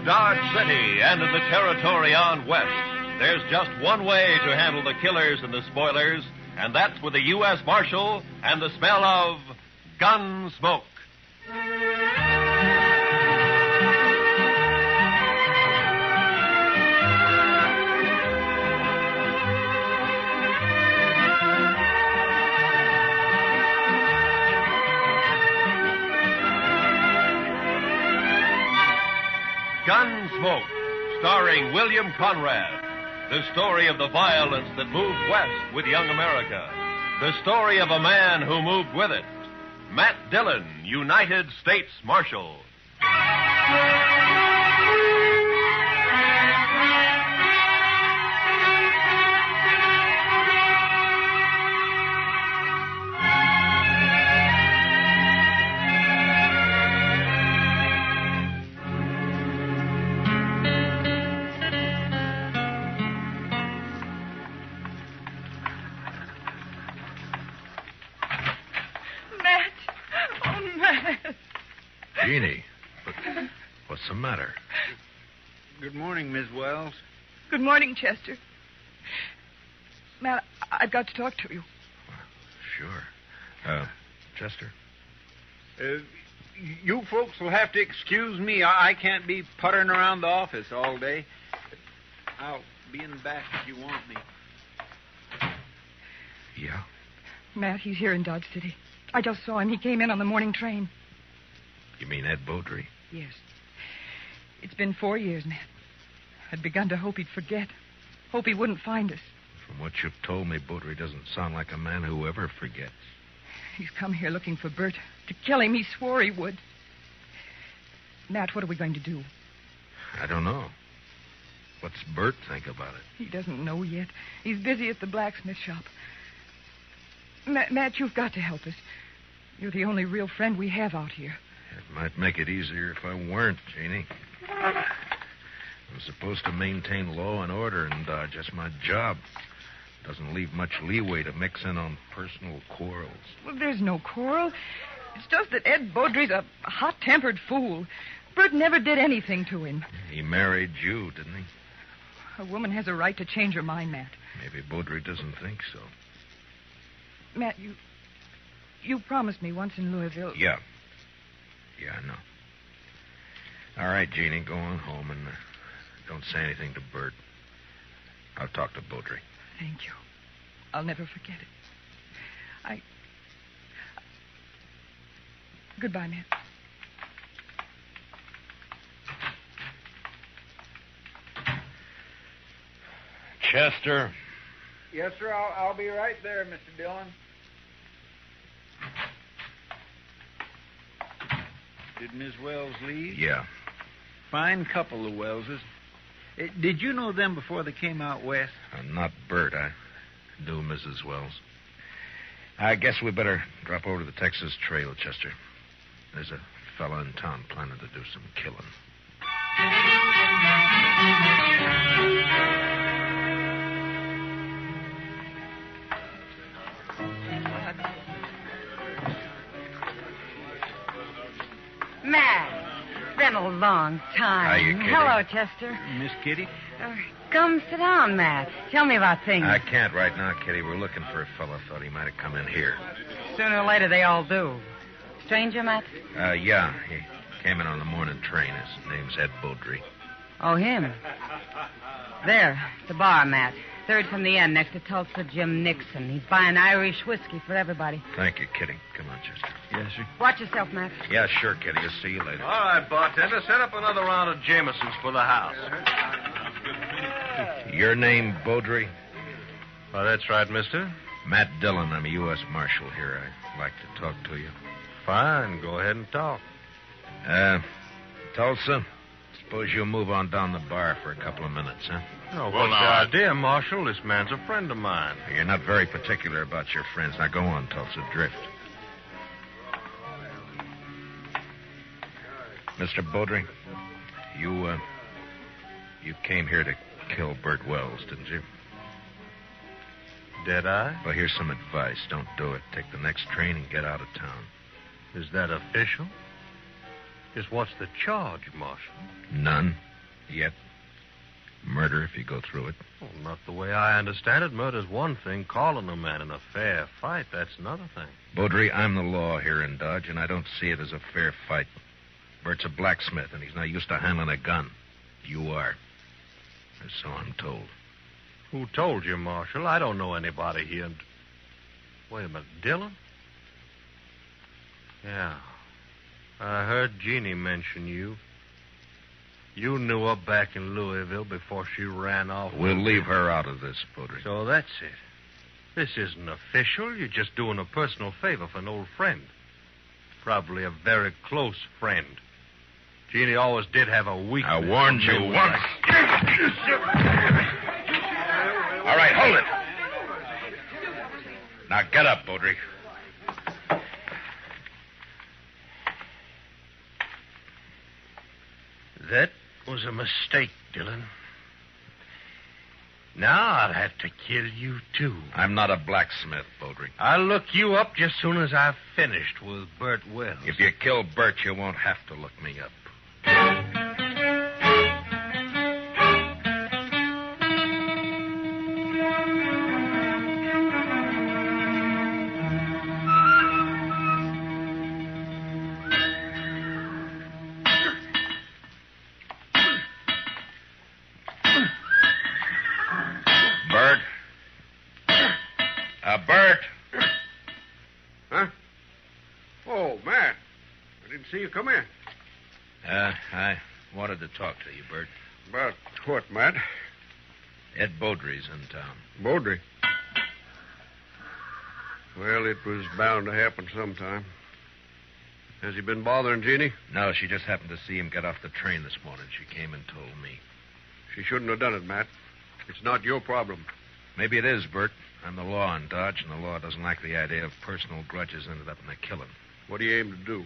Dodge City and in the territory on west, there's just one way to handle the killers and the spoilers, and that's with a U.S. Marshal and the smell of Gunsmoke. Gunsmoke, starring William Conrad. The story of the violence that moved west with young America. The story of a man who moved with it. Matt Dillon, United States Marshal. Jeannie, what's the matter? Good morning, Miss Wells. Good morning, Chester. Matt, I've got to talk to you. Sure. Chester? You folks will have to excuse me. I can't be puttering around the office all day. I'll be in the back if you want me. Yeah? Matt, he's here in Dodge City. I just saw him. He came in on the morning train. You mean Ed Beaudry? Yes. It's been 4 years, Matt. I'd begun to hope he'd forget. Hope he wouldn't find us. From what you've told me, Beaudry doesn't sound like a man who ever forgets. He's come here looking for Bert. To kill him, he swore he would. Matt, what are we going to do? I don't know. What's Bert think about it? He doesn't know yet. He's busy at the blacksmith shop. Matt, you've got to help us. You're the only real friend we have out here. It might make it easier if I weren't, Jeannie. I'm supposed to maintain law and order in Dodge. That's my job. Doesn't leave much leeway to mix in on personal quarrels. Well, there's no quarrel. It's just that Ed Beaudry's a hot-tempered fool. Bert never did anything to him. He married you, didn't he? A woman has a right to change her mind, Matt. Maybe Beaudry doesn't think so. Matt, you promised me once in Louisville. Yeah. Yeah, I know. All right, Jeannie, go on home and don't say anything to Bert. I'll talk to Beaudry. Thank you. I'll never forget it. Goodbye, Matt. Chester. Yes, sir. I'll be right there, Mr. Dillon. Did Miss Wells leave? Yeah. Fine couple, the Wellses. Did you know them before they came out west? Not Bert. I knew Mrs. Wells. I guess we better drop over to the Texas Trail, Chester. There's a fella in town planning to do some killing. Matt, it's been a long time. Hiya, Kitty. Hello, Chester. Miss Kitty? Come sit down, Matt. Tell me about things. I can't right now, Kitty. We're looking for a fella. Thought he might have come in here. Sooner or later, they all do. Stranger, Matt? Yeah. He came in on the morning train. His name's Ed Beaudry. Oh, him. There, the bar, Matt. Third from the end, next to Tulsa Jim Nixon. He's buying Irish whiskey for everybody. Thank you, Kitty. Come on, Chester. Yes, sir. Watch yourself, Matt. Yeah, sure, Kitty. I'll see you later. All right, bartender, set up another round of Jamesons for the house. Your name, Beaudry? Well, that's right, mister. Matt Dillon. I'm a U.S. Marshal here. I'd like to talk to you. Fine, go ahead and talk. Tulsa, suppose you'll move on down the bar for a couple of minutes, huh? Oh, what's the idea, Marshal? This man's a friend of mine. You're not very particular about your friends. Now go on, Tulsa. Drift. Mr. Beaudry, you came here to kill Bert Wells, didn't you? Did I? Well, here's some advice. Don't do it. Take the next train and get out of town. Is that official? Just what's the charge, Marshal? None. Yet, murder if you go through it. Well, not the way I understand it. Murder's one thing. Calling a man in a fair fight, that's another thing. Beaudry, I'm the law here in Dodge, and I don't see it as a fair fight. Bert's a blacksmith, and he's not used to handling a gun. You are. Or so I'm told. Who told you, Marshal? I don't know anybody here. Wait a minute. Dillon? Yeah. I heard Jeannie mention you. You knew her back in Louisville before she ran off. We'll leave her out of this, Beaudry. So that's it. This isn't official. You're just doing a personal favor for an old friend. Probably a very close friend. Jeannie always did have a weakness. I warned you once. All right, hold it. Now get up, Beaudry. That was a mistake, Dillon. Now I'll have to kill you, too. I'm not a blacksmith, Beaudry. I'll look you up just soon as I've finished with Bert Wells. If you kill Bert, you won't have to look me up. Bert. Huh? Oh, Matt. I didn't see you come in. I wanted to talk to you, Bert. About what, Matt? Ed Beaudry's in town. Beaudry. Well, it was bound to happen sometime. Has he been bothering Jeannie? No, she just happened to see him get off the train this morning. She came and told me. She shouldn't have done it, Matt. It's not your problem. Maybe it is, Bert. I'm the law in Dodge, and the law doesn't like the idea of personal grudges ended up in a killing. What do you aim to do?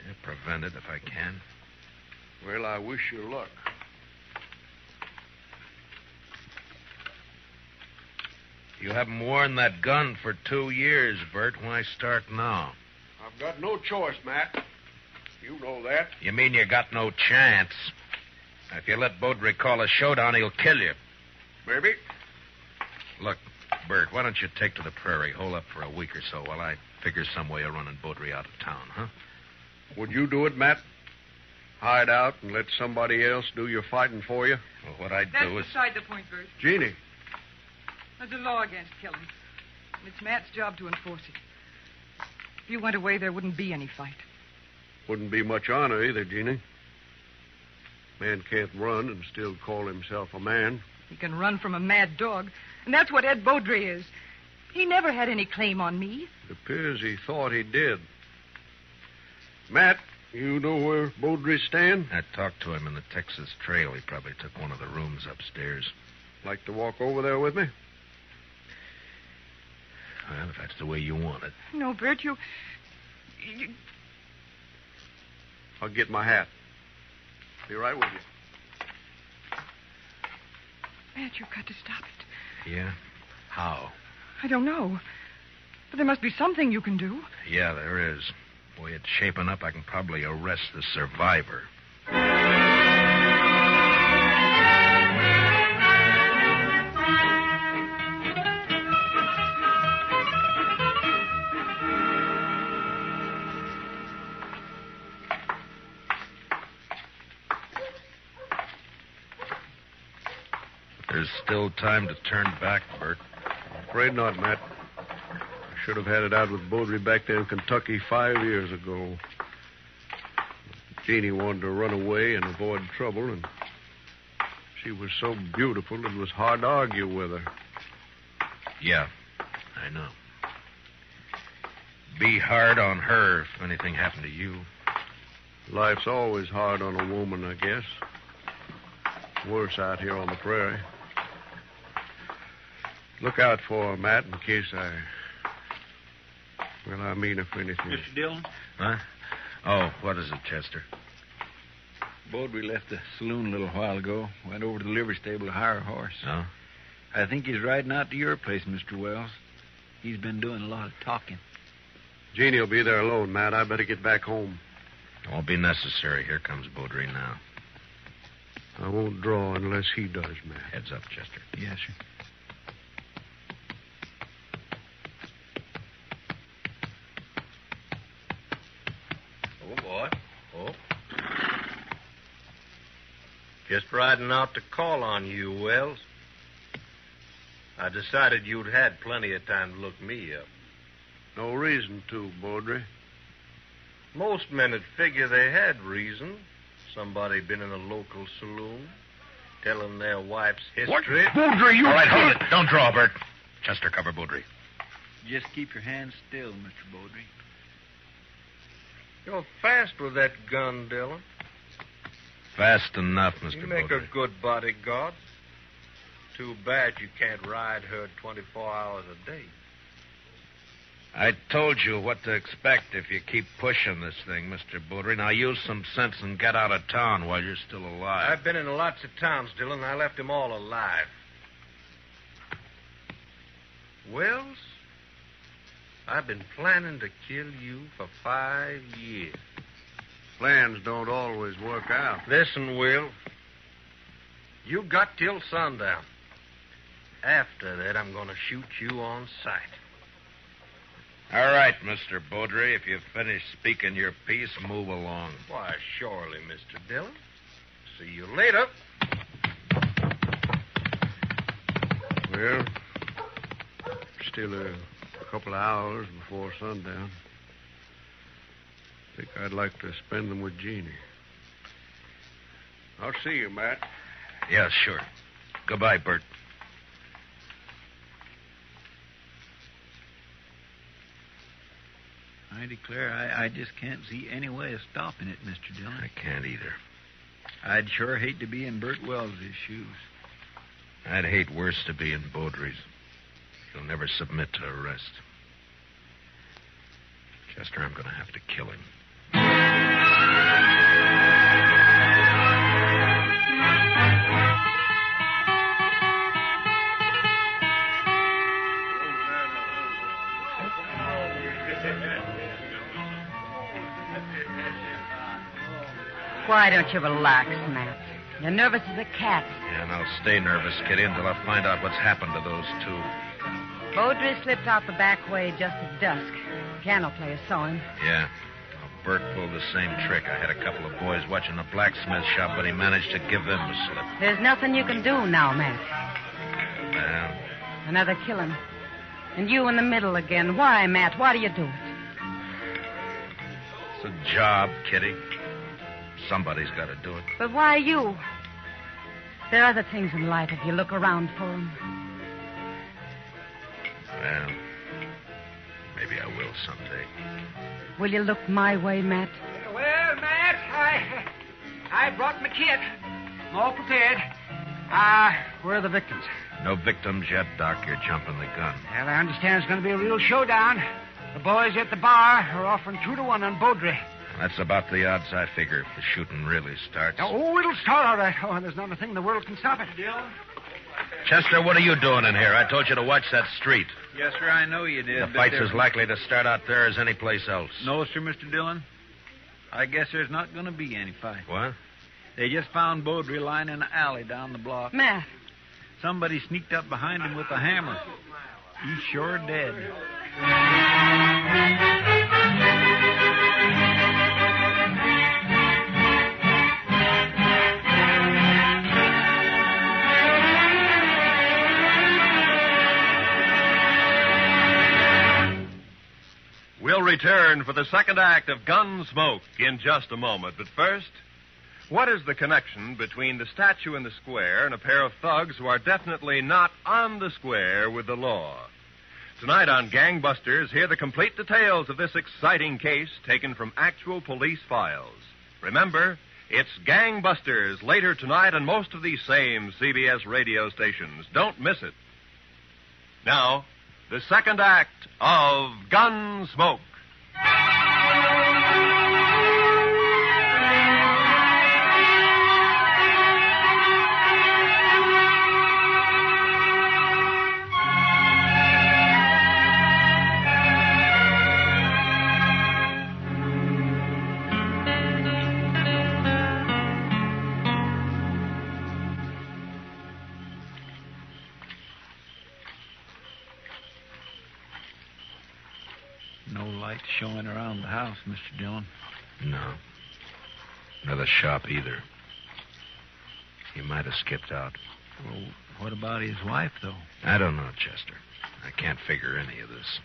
Yeah, prevent it if I can. Well, I wish you luck. You haven't worn that gun for 2 years, Bert. Why start now? I've got no choice, Matt. You know that. You mean you got no chance? If you let Beaudry call a showdown, he'll kill you. Maybe. Look, Bert, why don't you take to the prairie, hole up for a week or so while I figure some way of running Beaudry out of town, huh? Would you do it, Matt? Hide out and let somebody else do your fighting for you? Well, what I'd That's do is... beside the point, Bert. Jeannie. There's a law against killing. And it's Matt's job to enforce it. If you went away, there wouldn't be any fight. Wouldn't be much honor either, Jeannie. Man can't run and still call himself a man. He can run from a mad dog. And that's what Ed Beaudry is. He never had any claim on me. It appears he thought he did. Matt, you know where Beaudry's stand? I talked to him in the Texas Trail. He probably took one of the rooms upstairs. Like to walk over there with me? Well, if that's the way you want it. No, Bert, you... I'll get my hat. Be right with you. Matt, you've got to stop it. Yeah? How? I don't know. But there must be something you can do. Yeah, there is. The way it's shaping up, I can probably arrest the survivor. There's still time to turn back, Bert. Afraid not, Matt. I should have had it out with Beaudry back there in Kentucky 5 years ago. Jeannie wanted to run away and avoid trouble, and she was so beautiful it was hard to argue with her. Yeah, I know. Be hard on her if anything happened to you. Life's always hard on a woman, I guess. Worse out here on the prairie. Look out for her, Matt, in case I... Well, I mean, if anything... Mr. Dillon? Huh? Oh, what is it, Chester? Beaudry left the saloon a little while ago. Went over to the livery stable to hire a horse. Oh? I think he's riding out to your place, Mr. Wells. He's been doing a lot of talking. Jeannie will be there alone, Matt. I better get back home. It won't be necessary. Here comes Beaudry now. I won't draw unless he does, Matt. Heads up, Chester. Yes, sir. Oh, boy. Oh. Just riding out to call on you, Wells. I decided you'd had plenty of time to look me up. No reason to, Baudry. Most men would figure they had reason. Somebody been in a local saloon, telling their wife's history. Baudry, you... All right, hold it. Don't draw, Bert. Chester, cover Boudry. Just keep your hands still, Mr. Baudry. You're fast with that gun, Dillon. Fast enough, Mr. You make Baudry. a good bodyguard. Too bad you can't ride her 24 hours a day. I told you what to expect if you keep pushing this thing, Mr. Baudry. Now use some sense and get out of town while you're still alive. I've been in lots of towns, Dillon. I left them all alive. Wells, I've been planning to kill you for 5 years. Plans don't always work out. Listen, Will. You got till sundown. After that, I'm going to shoot you on sight. All right, Mr. Baudry. If you've finished speaking your piece, move along. Why, surely, Mr. Dillon. See you later. Well, still a couple of hours before sundown. I think I'd like to spend them with Jeannie. I'll see you, Matt. Yeah, sure. Goodbye, Bert. I declare I just can't see any way of stopping it, Mr. Dillon. I can't either. I'd sure hate to be in Bert Wells' shoes. I'd hate worse to be in Baudry's. He'll never submit to arrest. Chester, I'm going to have to kill him. Why don't you relax, Matt? You're nervous as a cat. Yeah, and I'll stay nervous, Kitty, until I find out what's happened to those two. Baudry slipped out the back way just at dusk. The piano player saw him. Yeah. Well, Bert pulled the same trick. I had a couple of boys watching the blacksmith shop, but he managed to give them the slip. There's nothing you can do now, Matt. Well, Another killing. And you in the middle again. Why, Matt? Why do you do it? it's a job, Kitty. Somebody's got to do it. But why you? There are other things in life if you look around for them. Well, maybe I will someday. Will you look my way, Matt? Well, Matt, I brought my kit. I'm all prepared. Where are the victims? No victims yet, Doc. You're jumping the gun. Well, I understand it's going to be a real showdown. The boys at the bar are offering 2-1 on Baudry. That's about the odds I figure if the shooting really starts. Oh, it'll start all right. Oh, there's not a thing in the world can stop it. Chester, what are you doing in here? I told you to watch that street. Yes, sir, I know you did. The fight's as likely to start out there as any place else. No, sir, Mr. Dillon. I guess there's not going to be any fight. What? They just found Baudry lying in an alley down the block. Matt. Somebody sneaked up behind him with a hammer. He's sure dead. We'll return for the second act of Gunsmoke in just a moment. But first, what is the connection between the statue in the square and a pair of thugs who are definitely not on the square with the law? Tonight on Gangbusters, hear the complete details of this exciting case taken from actual police files. Remember, it's Gangbusters later tonight on most of these same CBS radio stations. Don't miss it. Now, the second act of Gunsmoke. showing around the house, Mr. Dillon. No. Nor the shop either. He might have skipped out. Well, what about his wife, though? I don't know, Chester. I can't figure any of this.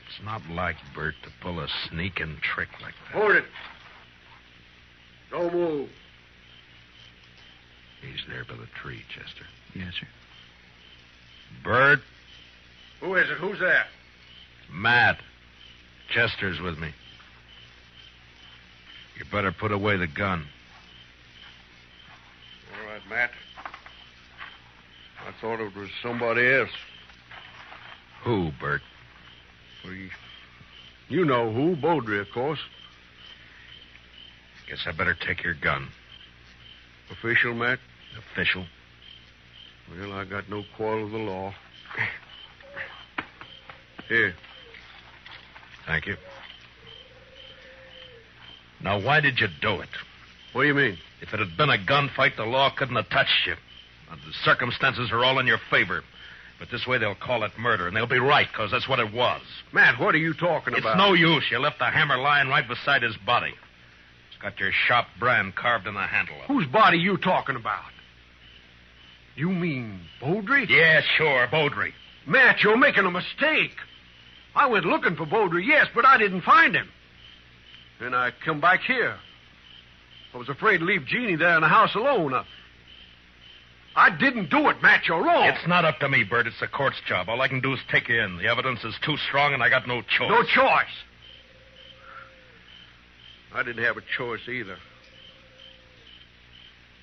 It's not like Bert to pull a sneaking trick like that. Hold it. Don't move. He's there by the tree, Chester. Yes, sir. Bert? Who is it? Who's there? Matt. Chester's with me. You better put away the gun. All right, Matt. I thought it was somebody else. Who, Bert? Well, you know who. Beaudry, of course. Guess I better take your gun. Official, Matt? Official. Well, I got no quarrel with the law. Here. Thank you. Now, why did you do it? What do you mean? If it had been a gunfight, the law couldn't have touched you. The circumstances are all in your favor. But this way they'll call it murder, and they'll be right, because that's what it was. Matt, what are you talking about? It's no use. You left the hammer lying right beside his body. It's got your shop brand carved in the handle of it. Whose body you talking about? You mean Beaudry? Yeah, sure, Beaudry. Matt, you're making a mistake. I went looking for Beaudry, yes, but I didn't find him. Then I come back here. I was afraid to leave Jeannie there in the house alone. I didn't do it, Matt. You're wrong. It's not up to me, Bert. It's the court's job. All I can do is take you in. The evidence is too strong, and I got no choice. No choice. I didn't have a choice either.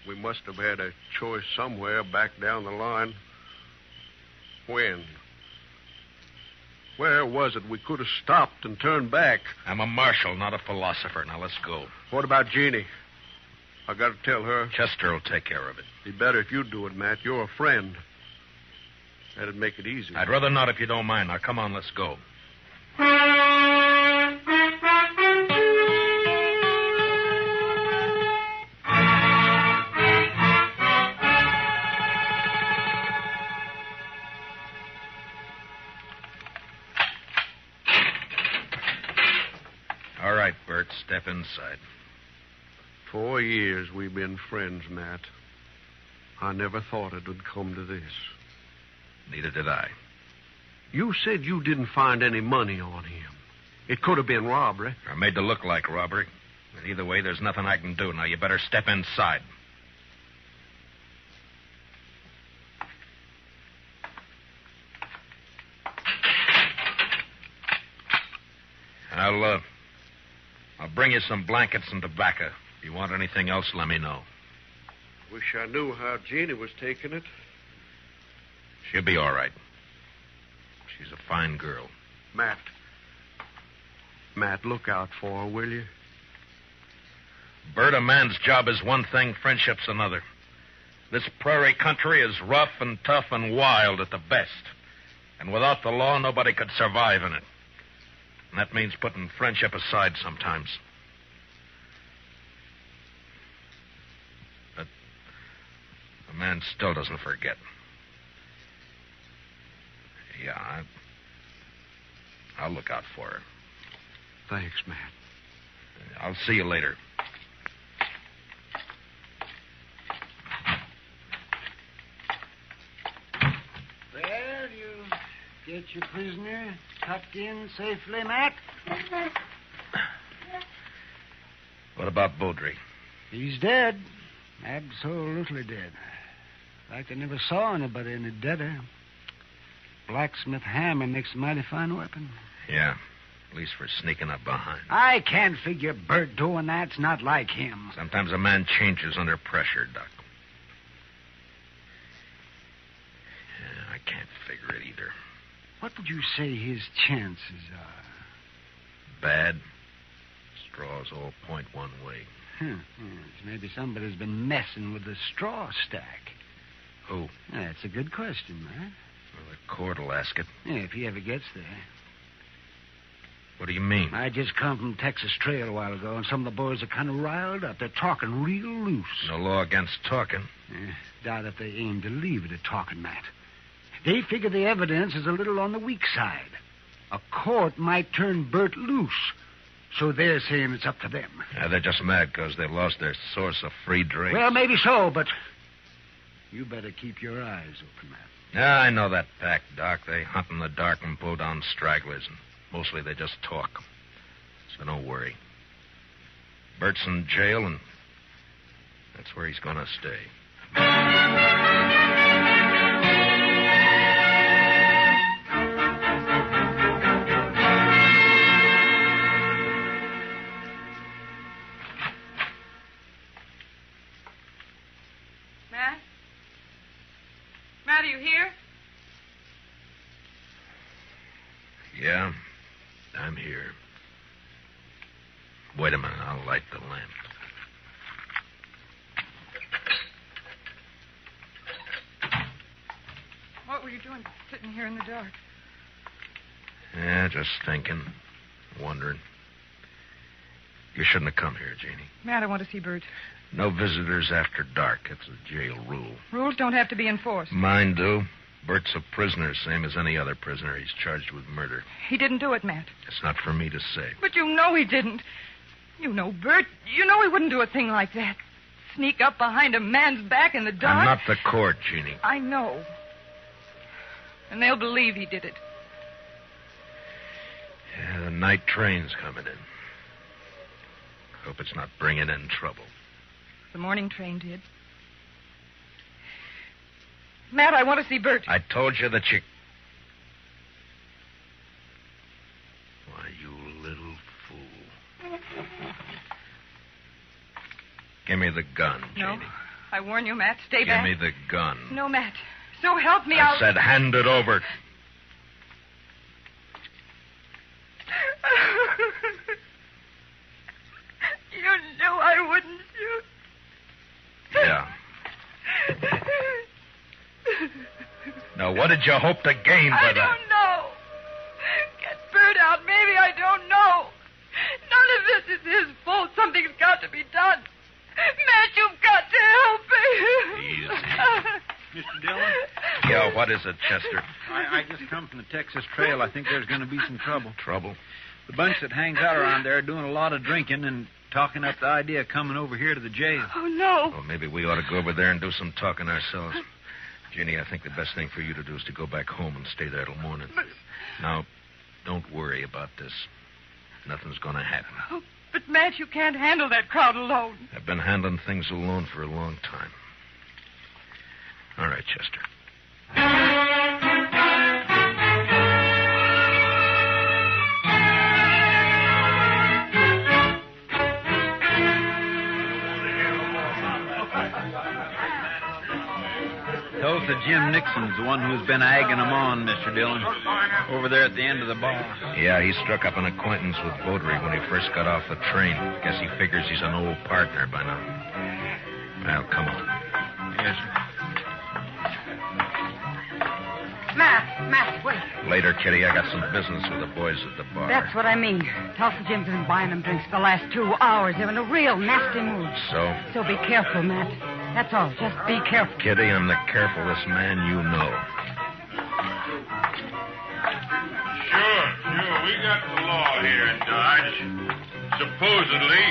We must have had a choice somewhere back down the line. When? Where was it we could have stopped and turned back? I'm a marshal, not a philosopher. Now, let's go. What about Jeannie? I got to tell her. Chester will take care of it. Be better if you do it, Matt. You're a friend. That'd make it easy. I'd rather not if you don't mind. Now, come on, let's go. All right, Bert, step inside. 4 years we've been friends, Matt. I never thought it would come to this. Neither did I. You said you didn't find any money on him. It could have been robbery. I made to look like robbery. But either way, there's nothing I can do. Now, you better step inside. I'll bring you some blankets and tobacco. If you want anything else, let me know. Wish I knew how Jeannie was taking it. She'll be all right. She's a fine girl. Matt, look out for her, will you? Bert, a man's job is one thing, friendship's another. This prairie country is rough and tough and wild at the best. And without the law, nobody could survive in it. And that means putting friendship aside sometimes. But a man still doesn't forget. Yeah, I'll look out for her. Thanks, Matt. I'll see you later. Well, you get your prisoner tucked in safely, Matt? What about Beaudry? He's dead. Absolutely dead. Like I never saw anybody any deader. Blacksmith hammer makes a mighty fine weapon. Yeah, at least for sneaking up behind. I can't figure Bert doing that's not like him. Sometimes a man changes under pressure, Doc. Yeah, I can't figure it either. What would you say his chances are? Bad. Straws all point one way. Yes, maybe somebody's been messing with the straw stack. Who? That's a good question, Matt. Well, the court will ask it. Yeah, if he ever gets there. What do you mean? I just come from Texas Trail a while ago, and some of the boys are kind of riled up. They're talking real loose. No law against talking. Doubt if they aim to leave it at talking, Matt. They figure the evidence is a little on the weak side. A court might turn Bert loose. So they're saying it's up to them. Yeah, they're just mad because they lost their source of free drink. Well, maybe so, but you better keep your eyes open, Matt. Yeah, I know that pack, Doc. They hunt in the dark and pull down stragglers, and mostly they just talk. So don't worry. Bert's in jail, and that's where he's going to stay. Matt? Matt, are you here? Yeah, I'm here. Wait a minute, I'll light the lamp. What were you doing sitting here in the dark? Yeah, just thinking, wondering. You shouldn't have come here, Jeannie. Matt, I want to see Bert. No visitors after dark. It's a jail rule. Rules don't have to be enforced. Mine do. Bert's a prisoner, same as any other prisoner. He's charged with murder. He didn't do it, Matt. It's not for me to say. But you know he didn't. You know Bert. You know he wouldn't do a thing like that. Sneak up behind a man's back in the dark. I'm not the court, Jeannie. I know. And they'll believe he did it. Yeah, the night train's coming in. Hope it's not bringing in trouble. The morning train did. Matt, I want to see Bert. I told you that you... Why, you little fool. Give me the gun, Jeannie. No. I warn you, Matt. Stay Give back. me the gun. No, Matt. So help me, I said hand it over. You knew I wouldn't shoot. Yeah. Now, what did you hope to gain by I that? don't know. Get Bert out. Maybe I don't know. None of this is his fault. Something's got to be done. Matt, you've got to help me. Easy. Mr. Dillon? Yeah, what is it, Chester? I just come from the Texas Trail. I think there's going to be some trouble. Trouble? The bunch that hangs out around there are doing a lot of drinking and talking up the idea of coming over here to the jail. Oh, no. Well, maybe we ought to go over there and do some talking ourselves. Jeannie, I think the best thing for you to do is to go back home and stay there till morning. Now, don't worry about this. Nothing's going to happen. Oh, but, Matt, you can't handle that crowd alone. I've been handling things alone for a long time. All right, Chester. Tulsa Jim Nixon's the one who's been egging them on, Mr. Dillon. Over there at the end of the bar. Yeah, he struck up an acquaintance with Beaudry when he first got off the train. Guess he figures he's an old partner by now. Well, come on. Yes, sir. Matt, wait. Later, Kitty, I got some business with the boys at the bar. That's what I mean. Tulsa Jim's been buying them drinks the last 2 hours. They're in a real nasty mood. So? So be careful, Matt. That's all. Just be careful. Kitty, I'm the carefulest man you know. Sure. We got the law here in Dodge. Supposedly.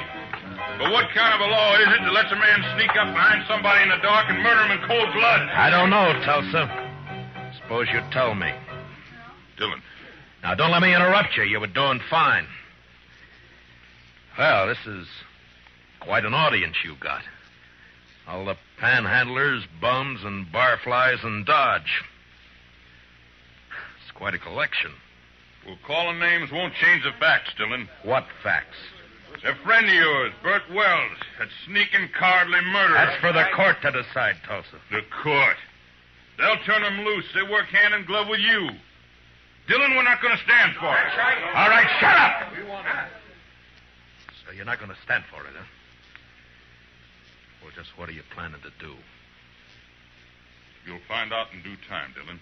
But what kind of a law is it that lets a man sneak up behind somebody in the dark and murder him in cold blood? I don't know, Tulsa. Suppose you tell me. Dillon. Now, don't let me interrupt you. You were doing fine. Well, this is quite an audience you got. All the panhandlers, bums, and barflies in Dodge. It's quite a collection. Well, calling names won't change the facts, Dillon. What facts? A friend of yours, Bert Wells, that sneaking, cowardly murderer. That's for the court to decide, Tulsa. The court. They'll turn him loose. They work hand in glove with you. Dillon, we're not going to stand for it. All right, shut up! So you're not going to stand for it, huh? Well, just what are you planning to do? You'll find out in due time, Dillon.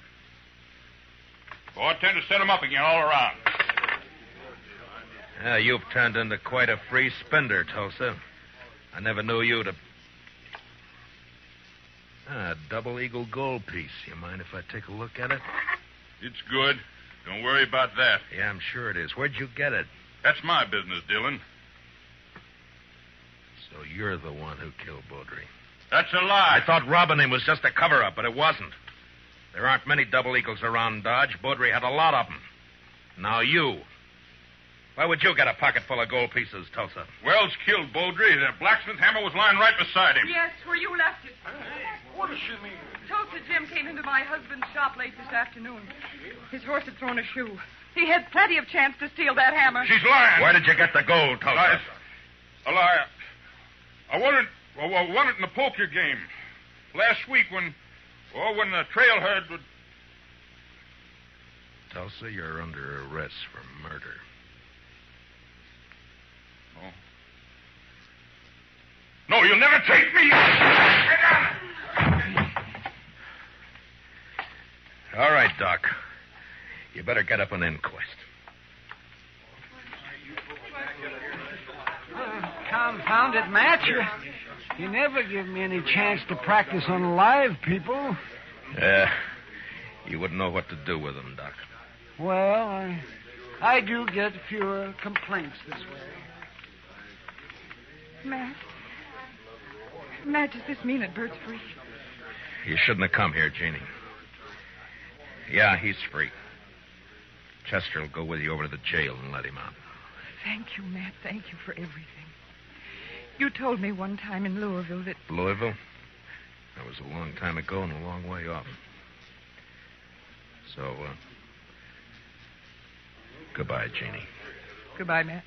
Oh, I tend to set them up again all around. Yeah, you've turned into quite a free spender, Tulsa. I never knew you to... A double eagle gold piece. You mind if I take a look at it? It's good. Don't worry about that. Yeah, I'm sure it is. Where'd you get it? That's my business, Dillon. So you're the one who killed Baudry. That's a lie. I thought robbing him was just a cover-up, but it wasn't. There aren't many double eagles around Dodge. Baudry had a lot of them. Now you. Why would you get a pocket full of gold pieces, Tulsa? Wells killed Baudry. The blacksmith hammer was lying right beside him. Yes, where you left it. What does she mean? Tulsa Jim came into my husband's shop late this afternoon. His horse had thrown a shoe. He had plenty of chance to steal that hammer. She's lying. Where did you get the gold, Tulsa? A lie. I won it in the poker game. Last week when the trail herd would... Tulsa, you're under arrest for murder. Oh. No, you'll never take me. All right, Doc. You better get up an inquest. Confound it, Matt. You never give me any chance to practice on live people. You wouldn't know what to do with them, Doc. Well, I do get fewer complaints this way. Matt, does this mean that Bert's free? You shouldn't have come here, Jeannie. Yeah, he's free. Chester will go with you over to the jail and let him out. Thank you, Matt. Thank you for everything. You told me one time in Louisville that... Louisville? That was a long time ago and a long way off. So, goodbye, Jeannie. Goodbye, Matt.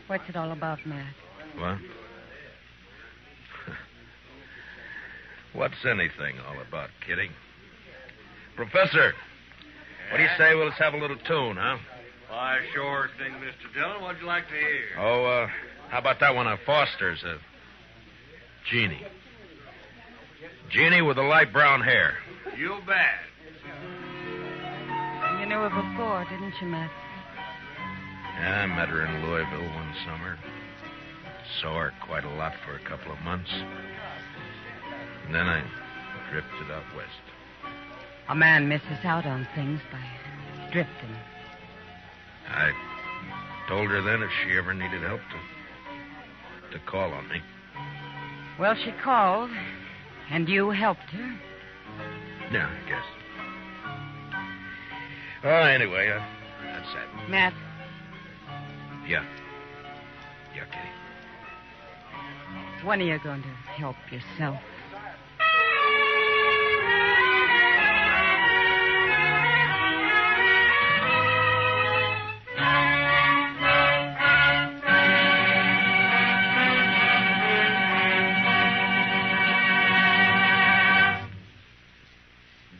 What's it all about, Matt? What? What's anything all about, Kitty? Professor, what do you say we'll have a little tune, huh? Why, sure thing, Mr. Dillon. What'd you like to hear? Oh, how about that one of Foster's? Jeannie. Jeannie with the light brown hair. You bet. You knew her before, didn't you, Matt? Yeah, I met her in Louisville one summer. Saw her quite a lot for a couple of months. And then I drifted out west. A man misses out on things by drifting. I told her then if she ever needed help to call on me. Well, she called, and you helped her. Yeah, I guess. Oh, anyway, that's that. Matt. Yeah. Yeah, Kitty. When are you going to help yourself?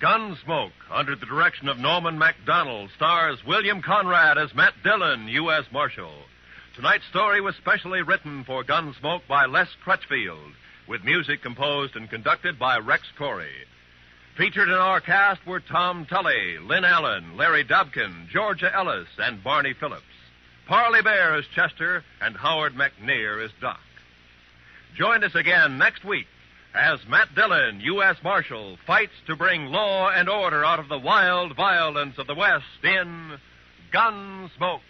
Gunsmoke, under the direction of Norman MacDonald, stars William Conrad as Matt Dillon, U.S. Marshal. Tonight's story was specially written for Gunsmoke by Les Crutchfield, with music composed and conducted by Rex Corey. Featured in our cast were Tom Tully, Lynn Allen, Larry Dobkin, Georgia Ellis, and Barney Phillips. Parley Bear is Chester, and Howard McNear is Doc. Join us again next week as Matt Dillon, U.S. Marshal, fights to bring law and order out of the wild violence of the West in Gunsmoke.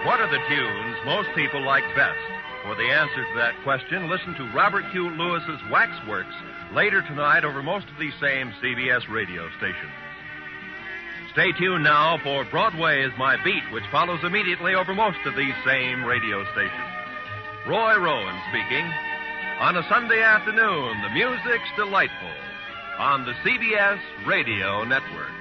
What are the tunes most people like best? For the answer to that question, listen to Robert Q. Lewis's Waxworks later tonight over most of these same CBS radio stations. Stay tuned now for Broadway is My Beat, which follows immediately over most of these same radio stations. Roy Rowan speaking. On a Sunday afternoon, the music's delightful on the CBS Radio Network.